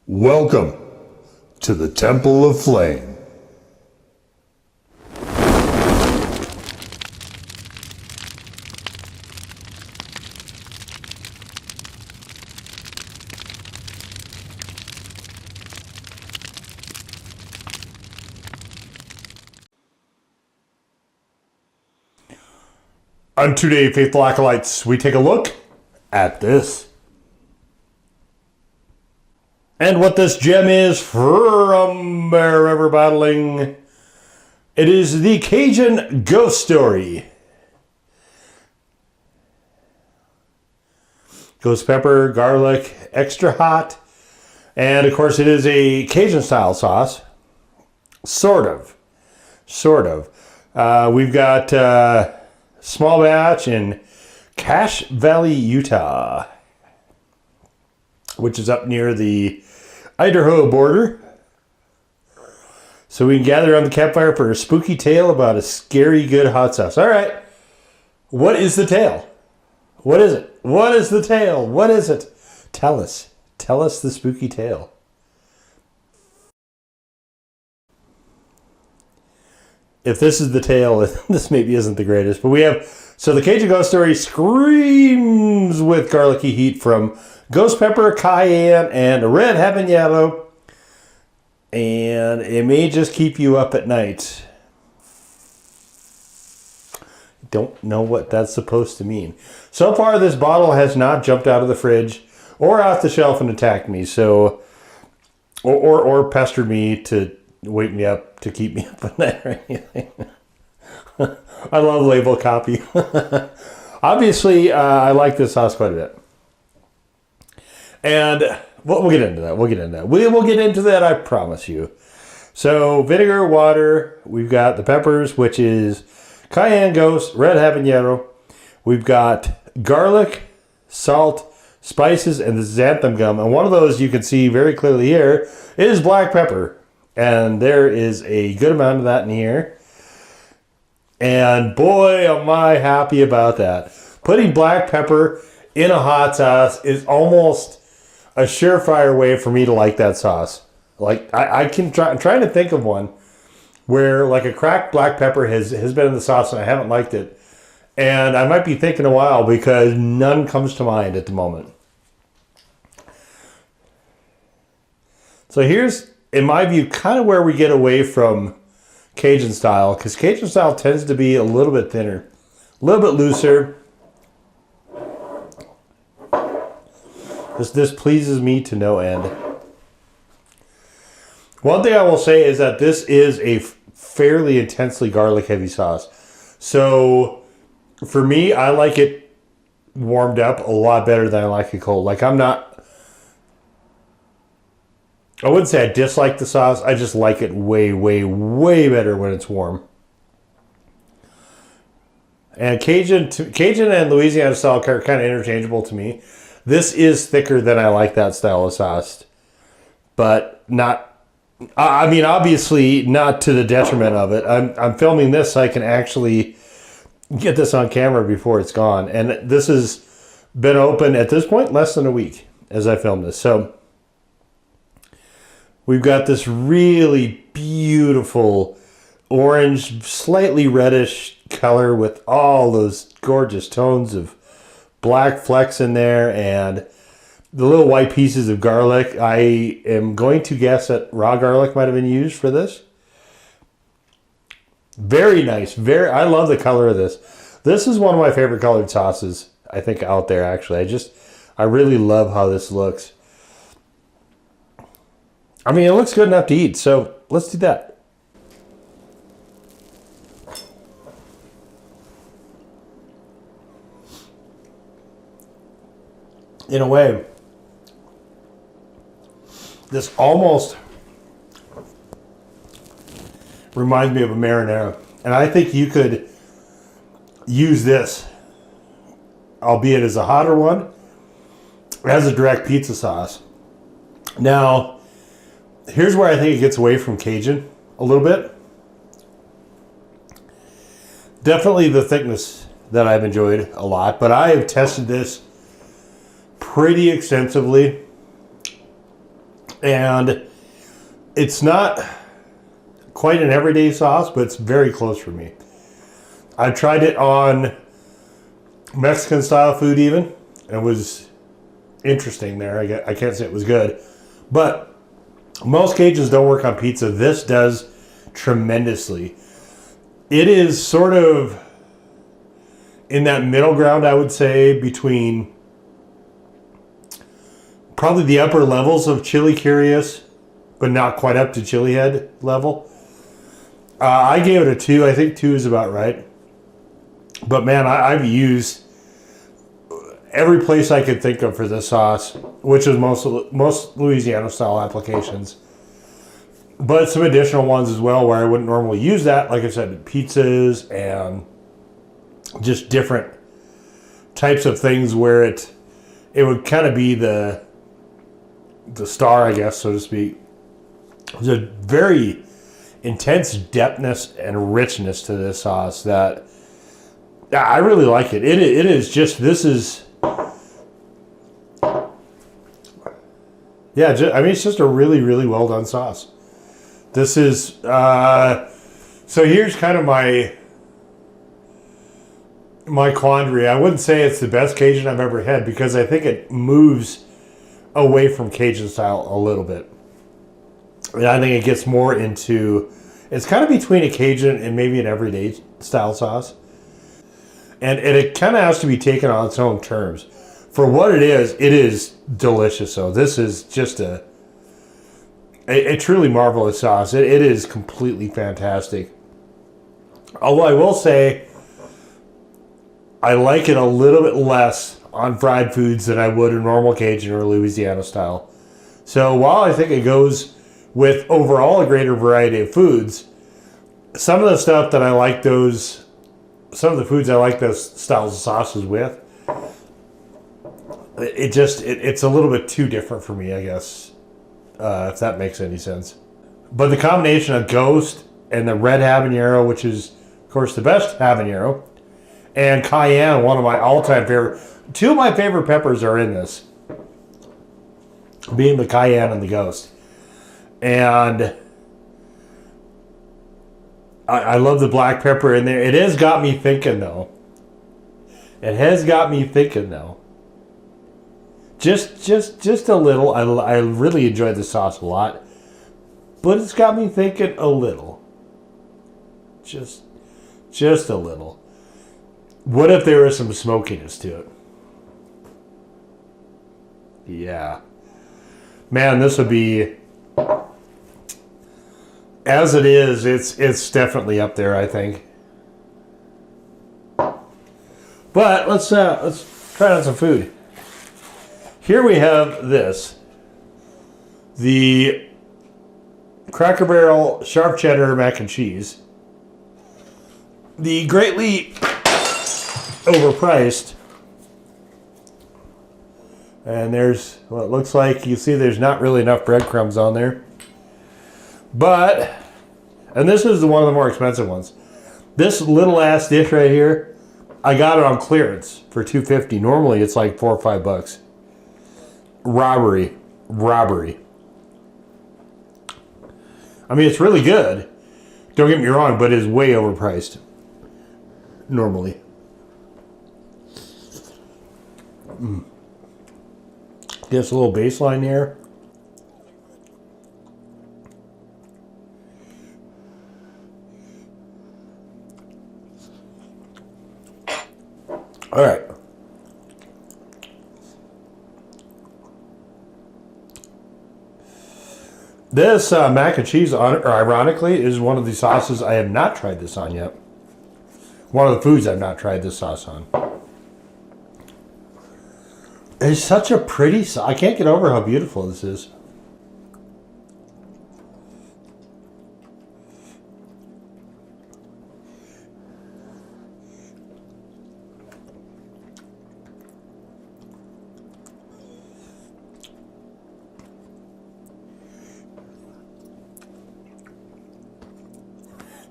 Welcome to the Temple of Flame. On today, Faithful Acolytes, we take a look at this. And what this gem is from Bear River Battling, it is the Cajun Ghost Story. Ghost pepper, garlic, extra hot, and of course it is a Cajun style sauce. Sort of. We've got small batch in Cache Valley, Utah, which is up near the Idaho border. So we can gather around the campfire for a spooky tale about a scary good hot sauce. All right. What is the tale? What is it? What is the tale? What is it? Tell us. Tell us the spooky tale. If this is the tale, this maybe isn't the greatest, but we have, so the Cajun Ghost Story screams with garlicky heat from ghost pepper, cayenne, and red habanero, and it may just keep you up at night. Don't know what that's supposed to mean. So far, this bottle has not jumped out of the fridge or off the shelf and attacked me, so, or pestered me to wake me up to keep me up at night or anything. I love label copy. Obviously, I like this sauce quite a bit. And we'll get into that. We will get into that, I promise you. So, vinegar, water. We've got the peppers, which is cayenne ghost, red habanero. We've got garlic, salt, spices, and the xanthan gum. And one of those you can see very clearly here is black pepper. And there is a good amount of that in here. And boy, am I happy about that. Putting black pepper in a hot sauce is almost a surefire way for me to like that sauce. Like, I'm trying to think of one where like a cracked black pepper has been in the sauce and I haven't liked it. And I might be thinking a while because none comes to mind at the moment. So here's, in my view, kind of where we get away from Cajun style, because Cajun style tends to be a little bit thinner, a little bit looser. This pleases me to no end. One thing I will say is that this is a fairly intensely garlic heavy sauce. So for me, I like it warmed up a lot better than I like it cold. Like I wouldn't say I dislike the sauce. I just like it way, way, way better when it's warm. And Cajun and Louisiana style are kind of interchangeable to me. This is thicker than I like that style of sauce. But not, I mean, obviously not to the detriment of it. I'm filming this so I can actually get this on camera before it's gone. And this has been open at this point less than a week as I filmed this. So we've got this really beautiful orange, slightly reddish color with all those gorgeous tones of black flecks in there and the little white pieces of garlic. I am going to guess that raw garlic might have been used for this. Very nice. I love the color of this. This is one of my favorite colored sauces, I think, out there, actually. I really love how this looks. I mean, it looks good enough to eat, so let's do that. In a way, this almost reminds me of a marinara. And I think you could use this, albeit as a hotter one, as a direct pizza sauce. Now, here's where I think it gets away from Cajun a little bit. Definitely the thickness that I've enjoyed a lot, but I have tested this pretty extensively And it's not quite an everyday sauce, but it's very close for me. I tried it on Mexican style food even, and it was interesting there. I can't say it was good, but most Cajuns don't work on pizza. This does tremendously. It is sort of in that middle ground, I would say, between probably the upper levels of Chili Curious, but not quite up to Chili Head level. I gave it a 2. I think 2 is about right. But man, I've used every place I could think of for this sauce, which is most Louisiana style applications. But some additional ones as well where I wouldn't normally use that. Like I said, pizzas and just different types of things where it would kind of be the star, I guess, so to speak. There's a very intense depthness and richness to this sauce that I really like it. It is just, this is, yeah, I mean, it's just a really, really well done sauce. This is, so here's kind of my quandary. I wouldn't say it's the best Cajun I've ever had because I think it moves away from Cajun style a little bit. And I think it gets more into, it's kind of between a Cajun and maybe an everyday style sauce. And it kind of has to be taken on its own terms. For what it is delicious. So this is just a truly marvelous sauce. It is completely fantastic. Although I will say, I like it a little bit less on fried foods than I would in normal Cajun or Louisiana style. So while I think it goes with overall a greater variety of foods, some of the stuff that I like some of the foods I like those styles of sauces with, it's a little bit too different for me, I guess, if that makes any sense. But the combination of Ghost and the red habanero, which is, of course, the best habanero, and cayenne, one of my all-time favorite. 2 of my favorite peppers are in this, being the cayenne and the Ghost. And I love the black pepper in there. It has got me thinking, though. Just a little. I really enjoyed the sauce a lot. But it's got me thinking a little. Just a little. What if there was some smokiness to it? Yeah. Man, this would be, as it is, it's definitely up there, I think. But let's try out some food. Here we have this. The Cracker Barrel Sharp Cheddar mac and cheese. The greatly overpriced. And there's what it looks like. You see there's not really enough breadcrumbs on there. But, and this is one of the more expensive ones. This little ass dish right here, I got it on clearance for $2.50. Normally it's like $4 or $5. Robbery. I mean, it's really good. Don't get me wrong, but it is way overpriced. Normally. Just a little baseline here. All right. This mac and cheese, ironically, is one of the sauces I have not tried this on yet. One of the foods I've not tried this sauce on. It's such a pretty sauce. I can't get over how beautiful this is.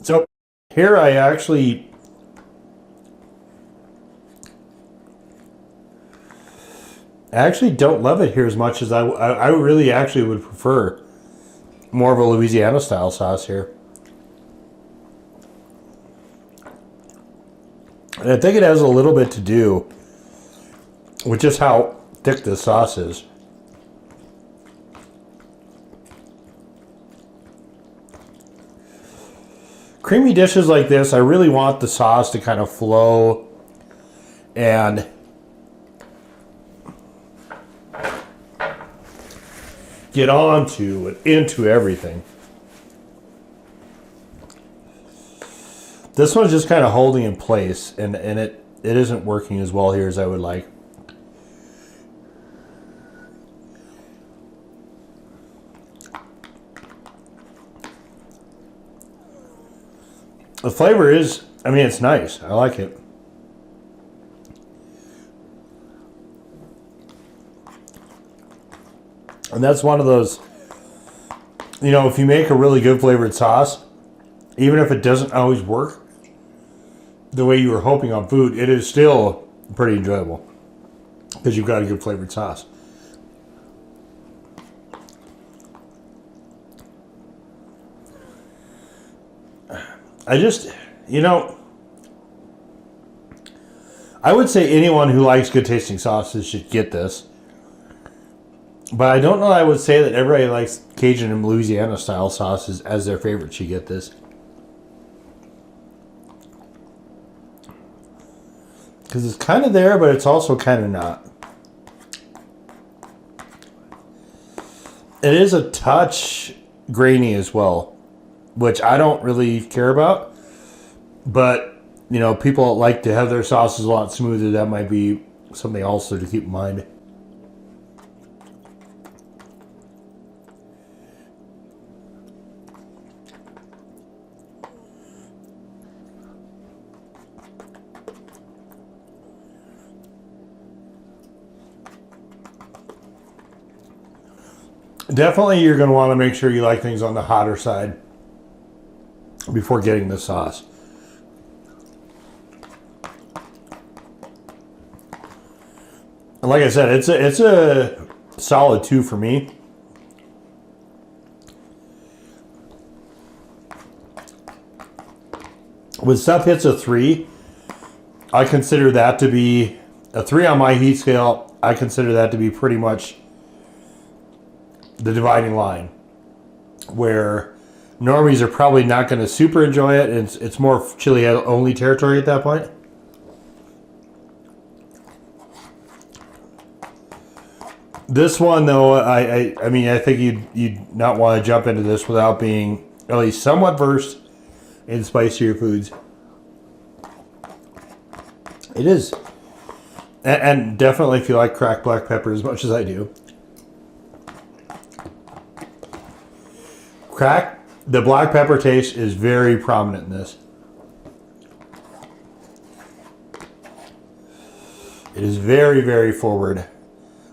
So here I actually I actually don't love it here as much as I really actually would prefer more of a Louisiana style sauce here. And I think it has a little bit to do with just how thick this sauce is. Creamy dishes like this, I really want the sauce to kind of flow and get onto and into everything. This one's just kind of holding in place, and it isn't working as well here as I would like. The flavor is, I mean, it's nice. I like it. And that's one of those, you know, if you make a really good flavored sauce, even if it doesn't always work the way you were hoping on food, it is still pretty enjoyable because you've got a good flavored sauce. I just, you know, I would say anyone who likes good tasting sauces should get this. But I don't know, I would say that everybody likes Cajun and Louisiana style sauces as their favorite should get this. Because it's kind of there, but it's also kind of not. It is a touch grainy as well, which I don't really care about. But, you know, people like to have their sauces a lot smoother. That might be something also to keep in mind. Definitely you're going to want to make sure you like things on the hotter side before getting the sauce. And like I said, it's a solid 2 for me. When stuff hits a 3, I consider that to be a 3 on my heat scale. I consider that to be pretty much the dividing line, where normies are probably not going to super enjoy it, and it's more chili only territory at that point. This one, though, I mean, I think you'd not want to jump into this without being at least somewhat versed in spicier foods. It is, and definitely if you like cracked black pepper as much as I do. The black pepper taste is very prominent in this. It is very, very forward,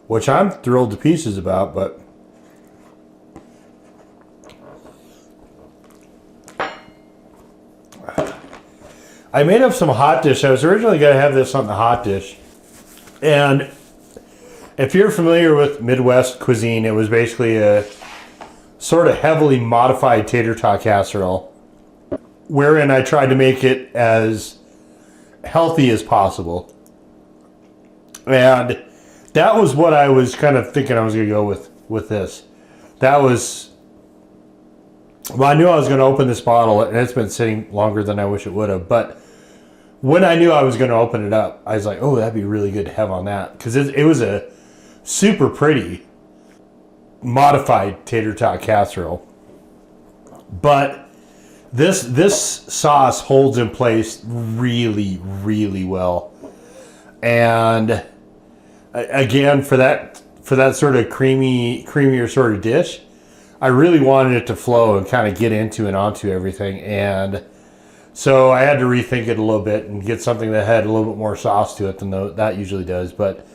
which I'm thrilled to pieces about, but I made up some hot dish. I was originally going to have this on the hot dish, and if you're familiar with Midwest cuisine, it was basically a sort of heavily modified tater tot casserole, wherein I tried to make it as healthy as possible. And that was what I was kind of thinking I was going to go with this. That was, well, I knew I was going to open this bottle, and it's been sitting longer than I wish it would have. But when I knew I was going to open it up, I was like, oh, that'd be really good to have on that. Because it was a super pretty modified tater tot casserole. But this sauce holds in place really, really well. And again, for that sort of creamier sort of dish, I really wanted it to flow and kind of get into and onto everything. And so I had to rethink it a little bit and get something that had a little bit more sauce to it than that usually does. But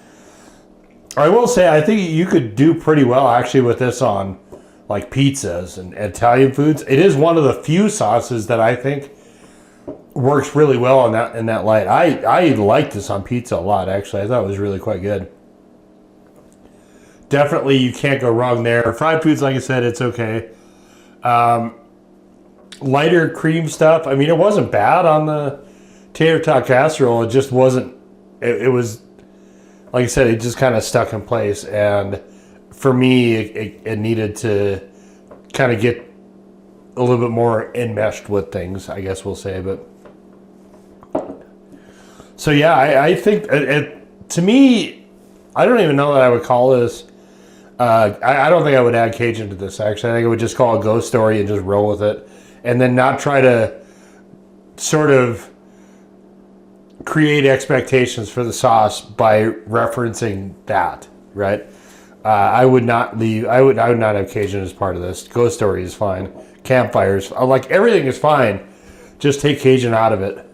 I will say, I think you could do pretty well actually with this on like pizzas and Italian foods. It is one of the few sauces that I think works really well in that light. I like this on pizza a lot, actually. I thought it was really quite good. definitely you can't go wrong there. Fried foods, like I said, it's okay. Lighter cream stuff. I mean, it wasn't bad on the tater tot casserole. It just wasn't. It was, like I said, it just kind of stuck in place. And for me, it needed to kind of get a little bit more enmeshed with things, I guess we'll say. But so yeah, I think to me, I don't even know that I would call this. I don't think I would add Cajun to this. Actually, I think I would just call it Ghost Story and just roll with it, and then not try to sort of create expectations for the sauce by referencing that. Right? I would not leave. I would not have Cajun as part of this. Ghost Story is fine. Campfires, like everything is fine. Just take Cajun out of it.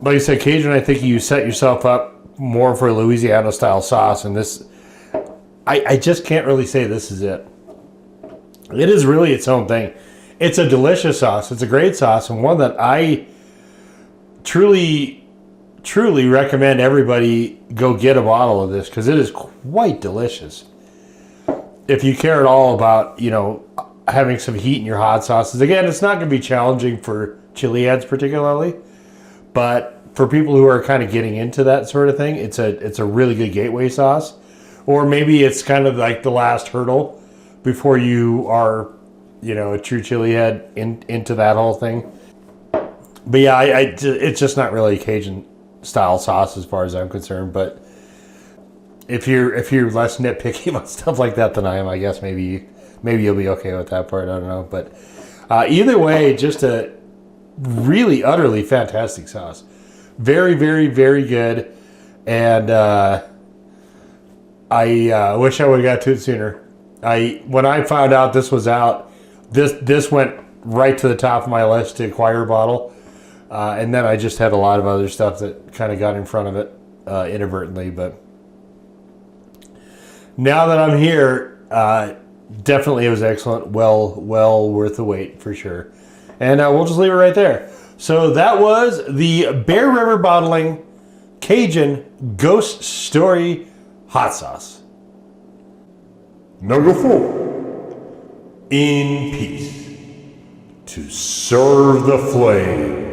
Like I said, Cajun, I think you set yourself up more for a Louisiana style sauce, and this, I just can't really say this is it. It is really its own thing. It's a delicious sauce. It's a great sauce, and one that I truly recommend everybody go get a bottle of this, because it is quite delicious. If you care at all about, having some heat in your hot sauces. Again, it's not going to be challenging for chili heads particularly, but for people who are kind of getting into that sort of thing, it's a really good gateway sauce. Or maybe it's kind of like the last hurdle before you are, a true chili head into that whole thing. But yeah, it's just not really a Cajun style sauce as far as I'm concerned. But if you're less nitpicky about stuff like that than I am, I guess maybe you'll be okay with that part. I don't know. But either way, just a really, utterly fantastic sauce. Very, very, very good. And I wish I would have got to it sooner. When I found out this was out, this went right to the top of my list to acquire a bottle. And then I just had a lot of other stuff that kind of got in front of it inadvertently. But now that I'm here, definitely it was excellent. Well worth the wait for sure. And we'll just leave it right there. So that was the Bear River Bottling Cajun Ghost Story Hot Sauce. Now go forward in peace to serve the flame.